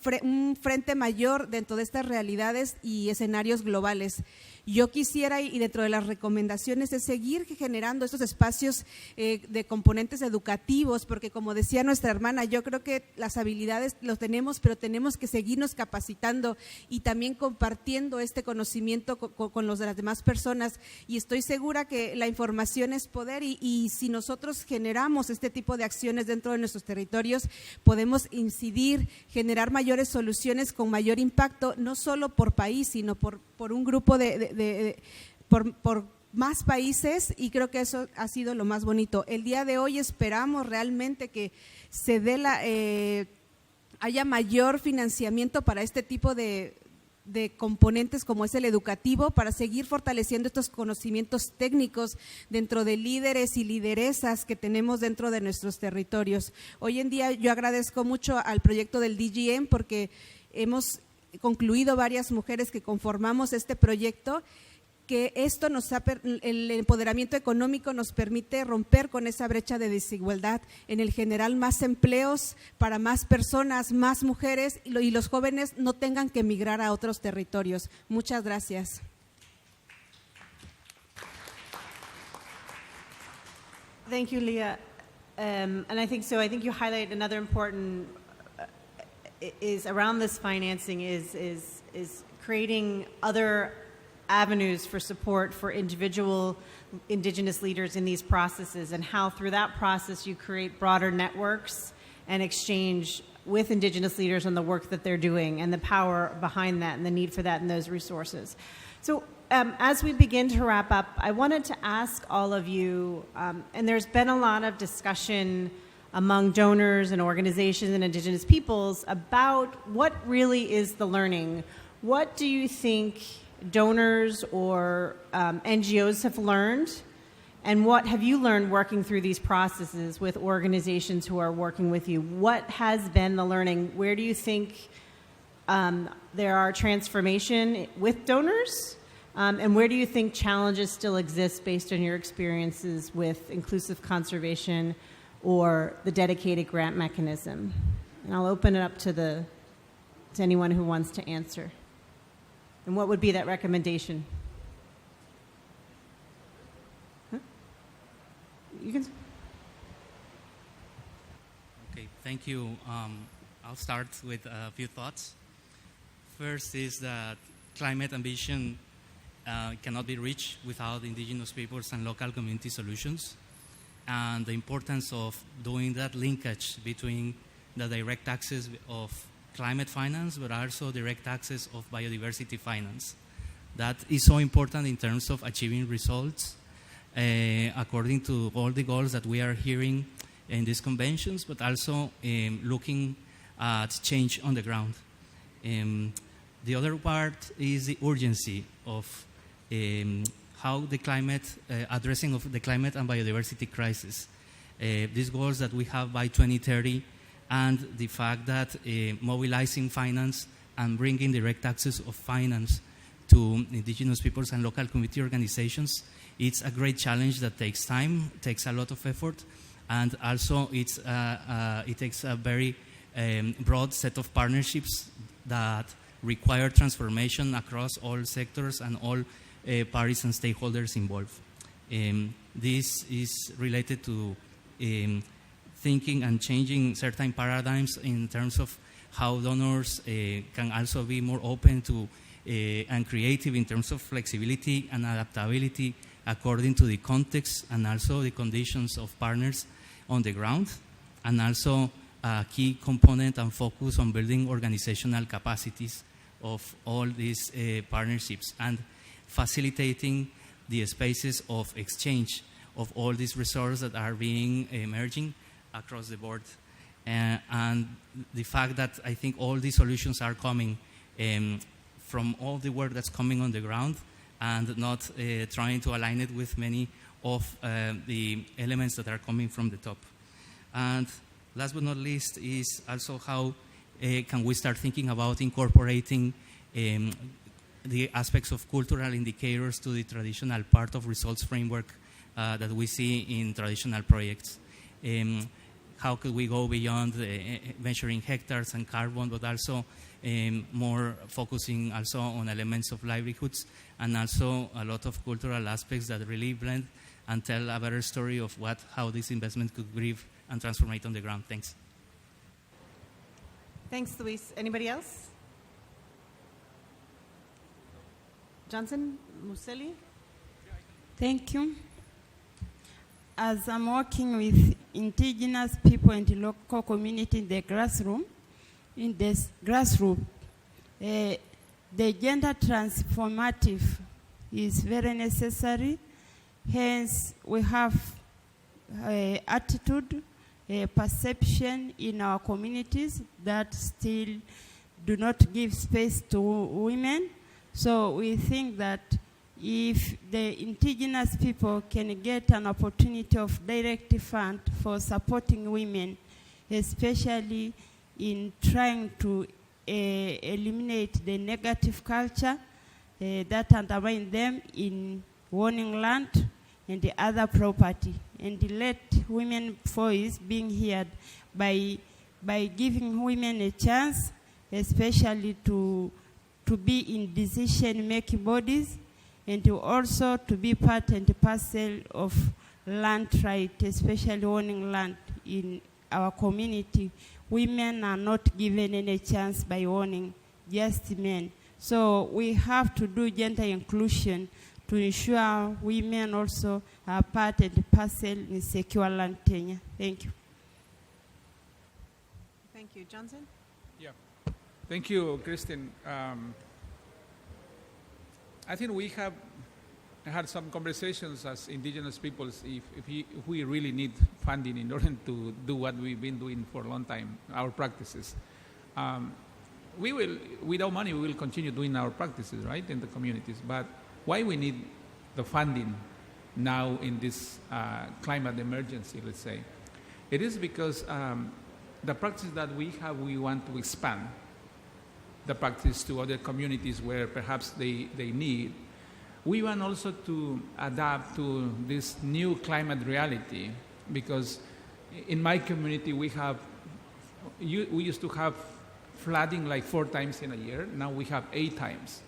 frente mayor dentro de estas realidades y escenarios globales. Yo quisiera, y dentro de las recomendaciones, es seguir generando estos espacios de componentes educativos, porque como decía nuestra hermana, yo creo que las habilidades los tenemos, pero tenemos que seguirnos capacitando y también compartiendo este conocimiento con las demás personas, y estoy segura que la información es poder y si nosotros generamos este tipo de acciones dentro de nuestros territorios, podemos incidir, generar mayores soluciones con mayor impacto, no solo por país, sino por un grupo por más países, y creo que eso ha sido lo más bonito. El día de hoy esperamos realmente que se dé haya mayor financiamiento para este tipo de componentes como es el educativo, para seguir fortaleciendo estos conocimientos técnicos dentro de líderes y lideresas que tenemos dentro de nuestros territorios. Hoy en día yo agradezco mucho al proyecto del DGM porque hemos concluido varias mujeres que conformamos este proyecto, que esto el empoderamiento económico nos permite romper con esa brecha de desigualdad en el general más empleos para más personas, más mujeres y los jóvenes no tengan que emigrar a otros territorios. Muchas gracias. Thank you, Leah. And I think you highlight another important is around this financing is creating other avenues for support for individual Indigenous leaders in these processes, and how through that process you create broader networks and exchange with Indigenous leaders on the work that they're doing and the power behind that and the need for that and those resources. So as we begin to wrap up, I wanted to ask all of you, and there's been a lot of discussion among donors and organizations and Indigenous peoples about what really is the learning what do you think donors or NGOs have learned? And what have you learned working through these processes with organizations who are working with you? What has been the learning? Where do you think there are transformation with donors? And where do you think challenges still exist based on your experiences with inclusive conservation or the dedicated grant mechanism? And I'll open it up to anyone who wants to answer. And what would be that recommendation? You can. Okay, thank you. I'll start with a few thoughts. First is that climate ambition cannot be reached without indigenous peoples and local community solutions, and the importance of doing that linkage between the direct access of climate finance, but also direct access of biodiversity finance. That is so important in terms of achieving results according to all the goals that we are hearing in these conventions, but also looking at change on the ground. The other part is the urgency of how the climate, addressing of the climate and biodiversity crisis. These goals that we have by 2030, and the fact that mobilizing finance and bringing direct access of finance to indigenous peoples and local community organizations, it's a great challenge that takes time, takes a lot of effort, and also it takes a very broad set of partnerships that require transformation across all sectors and all parties and stakeholders involved. This is related to thinking and changing certain paradigms in terms of how donors can also be more open to and creative in terms of flexibility and adaptability according to the context and also the conditions of partners on the ground, and also a key component and focus on building organizational capacities of all these partnerships and facilitating the spaces of exchange of all these resources that are being emerging across the board. And the fact that I think all these solutions are coming from all the work that's coming on the ground, and not trying to align it with many of the elements that are coming from the top. And last but not least is also how can we start thinking about incorporating the aspects of cultural indicators to the traditional part of results framework that we see in traditional projects. How could we go beyond measuring hectares and carbon, but also more focusing also on elements of livelihoods, and also a lot of cultural aspects that really blend and tell a better story of how this investment could grieve and transform it on the ground. Thanks. Thanks, Luis. Anybody else? Johnson, Museli? Thank you. As I'm working with indigenous people and the local community in the grassroots, the gender transformative is very necessary. Hence, we have attitude, perception in our communities that still do not give space to women. So we think that if the indigenous people can get an opportunity of direct fund for supporting women, especially in trying to eliminate the negative culture that undermine them in owning land and the other property, and let women voice being heard by giving women a chance, especially to be in decision-making bodies, and also to be part and parcel of land right, especially owning land in our community. Women are not given any chance by owning, just men. So we have to do gender inclusion to ensure women also are part and parcel in secure land tenure. Thank you. Thank you. Johnson? Yeah. Thank you, Kristen. I think we have had some conversations as indigenous peoples if we really need funding in order to do what we've been doing for a long time, our practices. we will, without money, we will continue doing our practices, right, in the communities. But why we need the funding now in this climate emergency, let's say? It is because the practice that we have, we want to expand the practice to other communities where perhaps they need. We want also to adapt to this new climate reality, because in my community we used to have flooding like 4 times in a year. Now we have 8 times.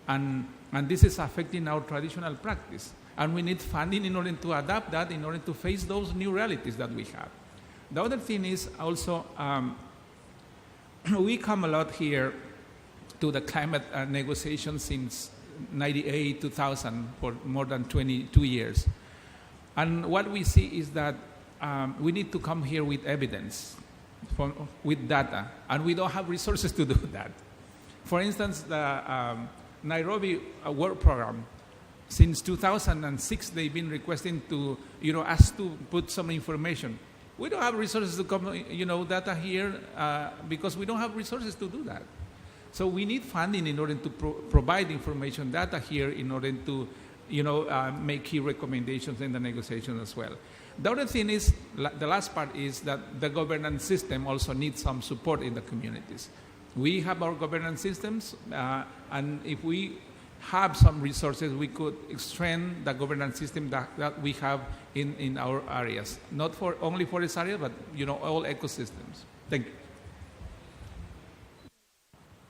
And this is affecting our traditional practice. And we need funding in order to adapt that, in order to face those new realities that we have. The other thing is also, we come a lot here to the climate negotiations since 98, 2000, for more than 22 years. And what we see is that we need to come here with evidence, with data, and we don't have resources to do that. For instance, the Nairobi Work Program, since 2006, they've been requesting to, us to put some information. We don't have resources to come, data here because we don't have resources to do that. So we need funding in order to provide information data here in order to, make key recommendations in the negotiation as well. The other thing is, the last part is that the governance system also needs some support in the communities. We have our governance systems, and if we have some resources, we could strengthen the governance system that we have in our areas. Not for only forest areas, but all ecosystems. Thank you.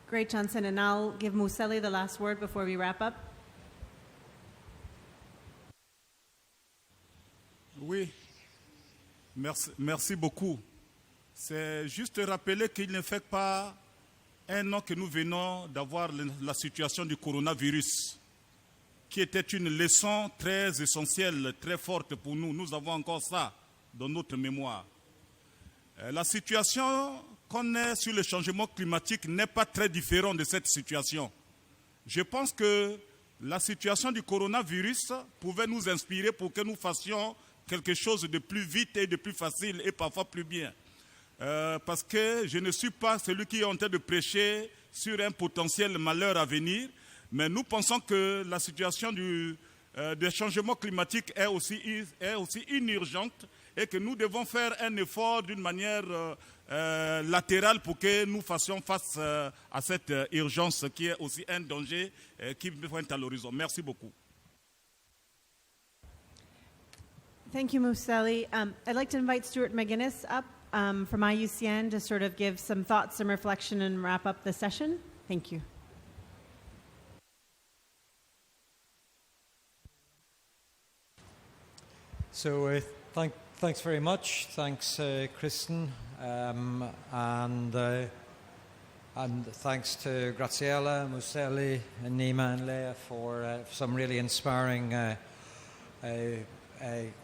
Great, Johnson, and I'll give Museli the last word before we wrap up. Oui, merci beaucoup. C'est juste rappeler qu'il ne fait pas un an que nous venons d'avoir la situation du coronavirus, qui était une leçon très essentielle, très forte pour nous. Nous avons encore ça dans notre mémoire. La situation qu'on est sur le changement climatique n'est pas très différente de cette situation. Je pense que la situation du coronavirus pouvait nous inspirer pour que nous fassions quelque chose de plus vite et de plus facile et parfois plus bien. Parce que je ne suis pas celui qui est en train de prêcher sur un potentiel malheur à venir, mais nous pensons que la situation du changement climatique est aussi une urgente et que nous devons faire un effort d'une manière latérale pour que nous fassions face à cette urgence qui est aussi un danger qui pointe à l'horizon. Merci beaucoup. Thank you, Museli. I'd like to invite Stuart McGinnis up from IUCN to sort of give some thoughts, some reflection, and wrap up the session. Thank you. So thanks very much. Thanks, Kristen, and thanks to Graziella, Museli, and Nima and Leah for some really inspiring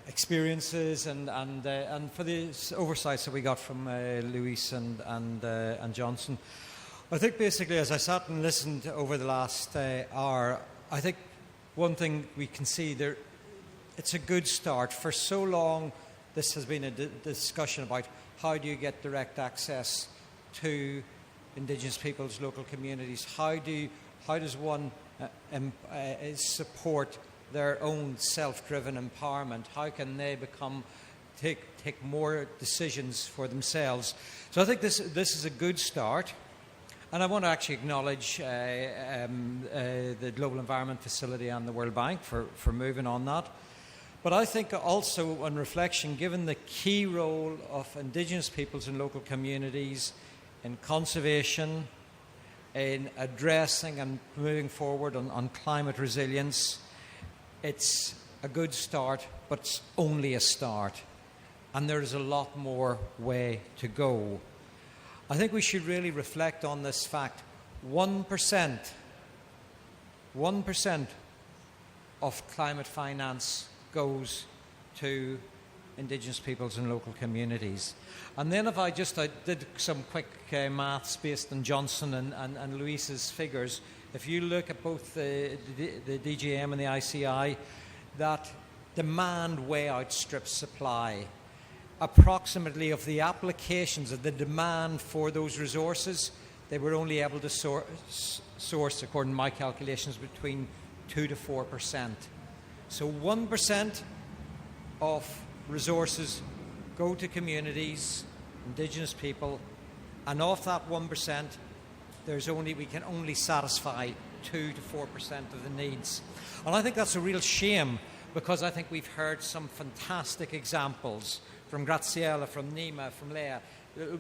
experiences and for the oversights that we got from Luis and Johnson. I think basically, as I sat and listened over the last hour, I think one thing we can see there, it's a good start. For so long, this has been a discussion about how do you get direct access to Indigenous peoples, local communities. How does one support their own self-driven empowerment? How can they take more decisions for themselves? So I think this is a good start, and I want to actually acknowledge the Global Environment Facility and the World Bank for moving on that. But I think also, on reflection, given the key role of Indigenous peoples and local communities in conservation, in addressing and moving forward on climate resilience, it's a good start, but it's only a start. And there's a lot more way to go. I think we should really reflect on this fact. 1% of climate finance goes to Indigenous peoples and local communities. And then if I did some quick maths based on Johnson and Luis's figures, if you look at both the DGM and the ICI, that demand way outstrips supply. Approximately of the applications of the demand for those resources, they were only able to source, according to my calculations, between 2 to 4%. So 1% of resources go to communities, Indigenous people, and of that 1%, we can only satisfy 2 to 4% of the needs. And I think that's a real shame, because I think we've heard some fantastic examples from Graziella, from Nima, from Leah,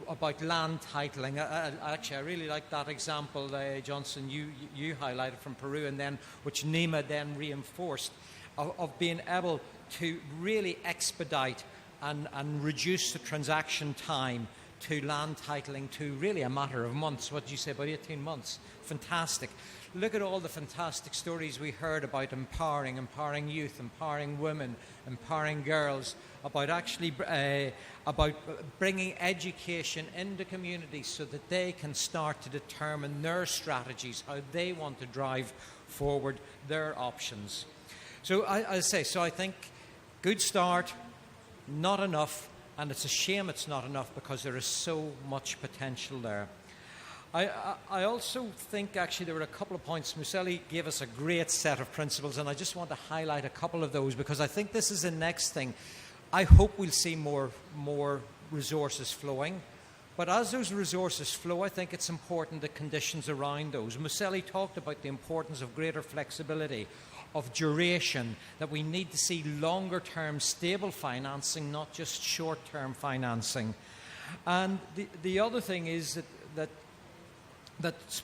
about land titling. Actually, I really like that example, Johnson, you highlighted from Peru, and then which Nima then reinforced, of being able to really expedite and reduce the transaction time to land titling to really a matter of months. What did you say, about 18 months? Fantastic. Look at all the fantastic stories we heard about empowering youth, empowering women, empowering girls, about actually about bringing education into communities so that they can start to determine their strategies, how they want to drive forward their options. So I think good start, not enough, and it's a shame it's not enough, because there is so much potential there. I also think, actually, there were a couple of points. Museli gave us a great set of principles, and I just want to highlight a couple of those, because I think this is the next thing. I hope we'll see more resources flowing, but as those resources flow, I think it's important the conditions around those. Museli talked about the importance of greater flexibility, of duration, that we need to see longer-term stable financing, not just short-term financing. And the other thing is that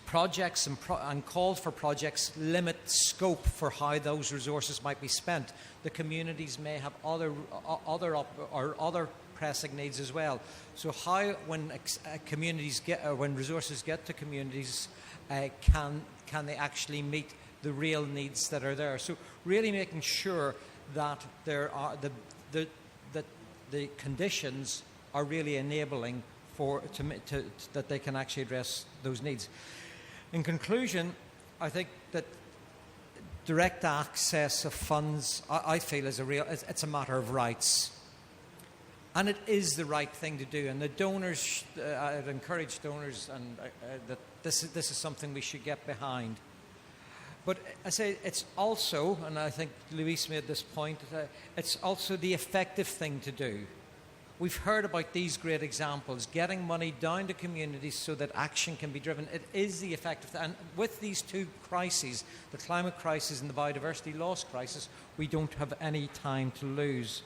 projects and calls for projects limit scope for how those resources might be spent. The communities may have other pressing needs as well. So how, when when resources get to communities, can they actually meet the real needs that are there? So really making sure that there are that the conditions are really enabling that they can actually address those needs. In conclusion, I think that direct access of funds, I feel, is it's a matter of rights. And it is the right thing to do. And the donors, I'd encourage donors that this is something we should get behind. But I say it's also, and I think Luis made this point, it's also the effective thing to do. We've heard about these great examples, getting money down to communities so that action can be driven. It is the effective thing. And with these two crises, the climate crisis and the biodiversity loss crisis, we don't have any time to lose.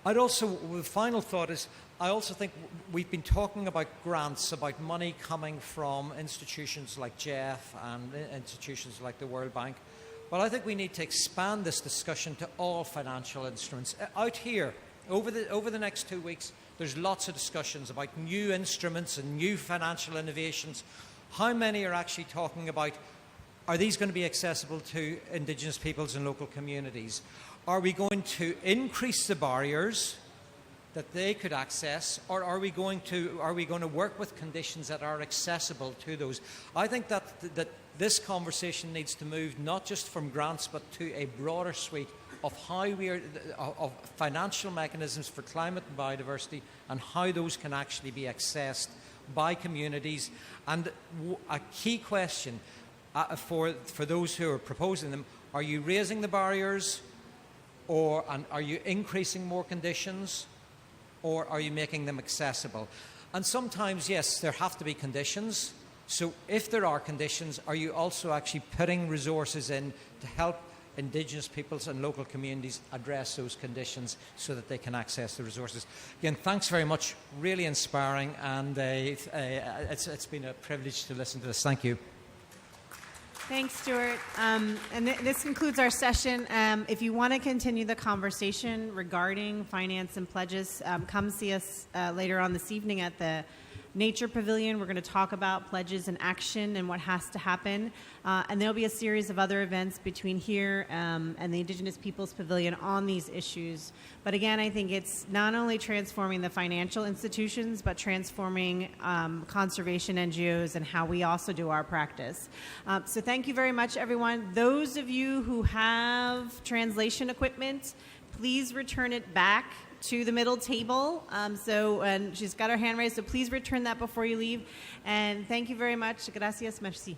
The final thought is, I also think we've been talking about grants, about money coming from institutions like JEF and institutions like the World Bank. But I think we need to expand this discussion to all financial instruments. Out here, over the next 2 weeks, there's lots of discussions about new instruments and new financial innovations. How many are actually talking about, are these going to be accessible to Indigenous peoples and local communities? Are we going to increase the barriers that they could access, or are we going to work with conditions that are accessible to those? I think that this conversation needs to move not just from grants, but to a broader suite of of financial mechanisms for climate and biodiversity, and how those can actually be accessed by communities. And a key question for those who are proposing them: are you raising the barriers, and are you increasing more conditions, or are you making them accessible? And sometimes, yes, there have to be conditions. So if there are conditions, are you also actually putting resources in to help Indigenous peoples and local communities address those conditions so that they can access the resources? Again, thanks very much. Really inspiring, and it's been a privilege to listen to this. Thank you. Thanks, Stuart. This concludes our session. If you want to continue the conversation regarding finance and pledges, come see us later on this evening at the Nature Pavilion. We're going to talk about pledges and action and what has to happen. And there'll be a series of other events between here and the Indigenous Peoples Pavilion on these issues. But again, I think it's not only transforming the financial institutions, but transforming conservation NGOs and how we also do our practice. So thank you very much, everyone. Those of you who have translation equipment, please return it back to the middle table. And she's got her hand raised, so please return that before you leave. And thank you very much. Gracias, merci.